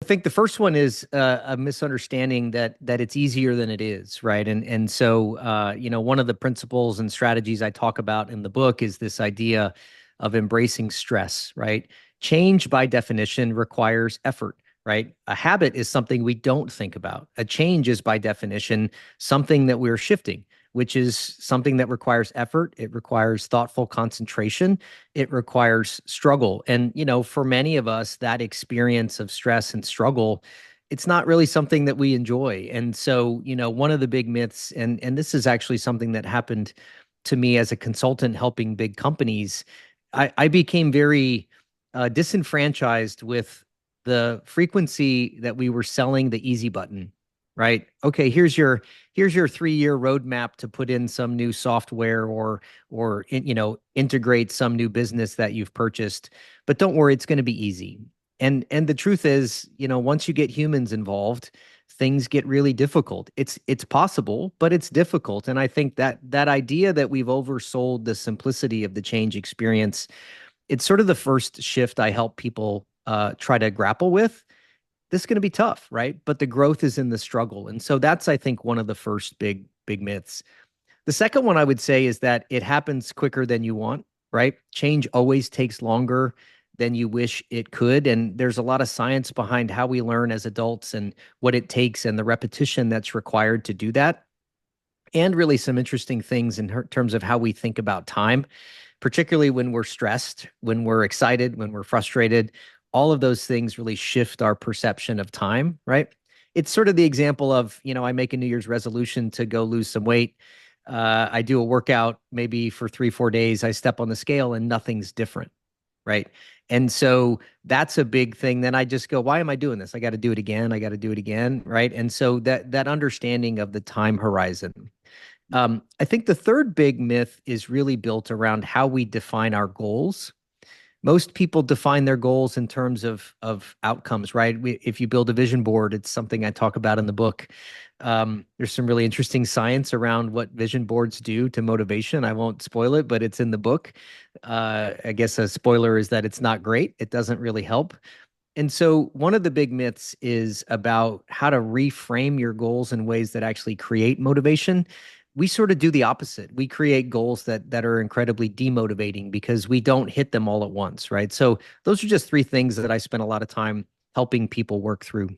think the first one is a misunderstanding that it's easier than it is, right? And so one of the principles and strategies I talk about in the book is this idea of embracing stress, right? Change by definition requires effort, right? A habit is something we don't think about. A change is by definition something that we're shifting, which is something that requires effort. It requires thoughtful concentration. It requires struggle. And for many of us, that experience of stress and struggle, it's not really something that we enjoy. And so one of the big myths, and this is actually something that happened to me as a consultant helping big companies, I became very disenfranchised with the frequency that we were selling the easy button, right? Okay, here's your 3-year roadmap to put in some new software or integrate some new business that you've purchased. But don't worry, it's going to be easy. And the truth is, once you get humans involved, things get really difficult. It's possible, but it's difficult. And I think that idea that we've oversold the simplicity of the change experience, it's sort of the first shift I help people try to grapple with. This is going to be tough, right? But the growth is in the struggle. And so that's, I think, one of the first big myths. The second one I would say is that it happens quicker than you want, right? Change always takes longer than you wish it could. And there's a lot of science behind how we learn as adults and what it takes and the repetition that's required to do that. And really some interesting things in terms of how we think about time, particularly when we're stressed, when we're excited, when we're frustrated. All of those things really shift our perception of time, right? It's sort of the example of, I make a New Year's resolution to go lose some weight. I do a workout maybe for 3, 4 days. I step on the scale and nothing's different, right? And so that's a big thing. Then I just go, why am I doing this? I got to do it again. I got to do it again, right? And so that understanding of the time horizon. I think the third big myth is really built around how we define our goals. Most people define their goals in terms of outcomes, right? If you build a vision board, it's something I talk about in the book. There's some really interesting science around what vision boards do to motivation. I won't spoil it, but it's in the book. I guess a spoiler is that it's not great. It doesn't really help. And so one of the big myths is about how to reframe your goals in ways that actually create motivation. We sort of do the opposite. We create goals that are incredibly demotivating because we don't hit them all at once, right? So those are just three things that I spend a lot of time helping people work through.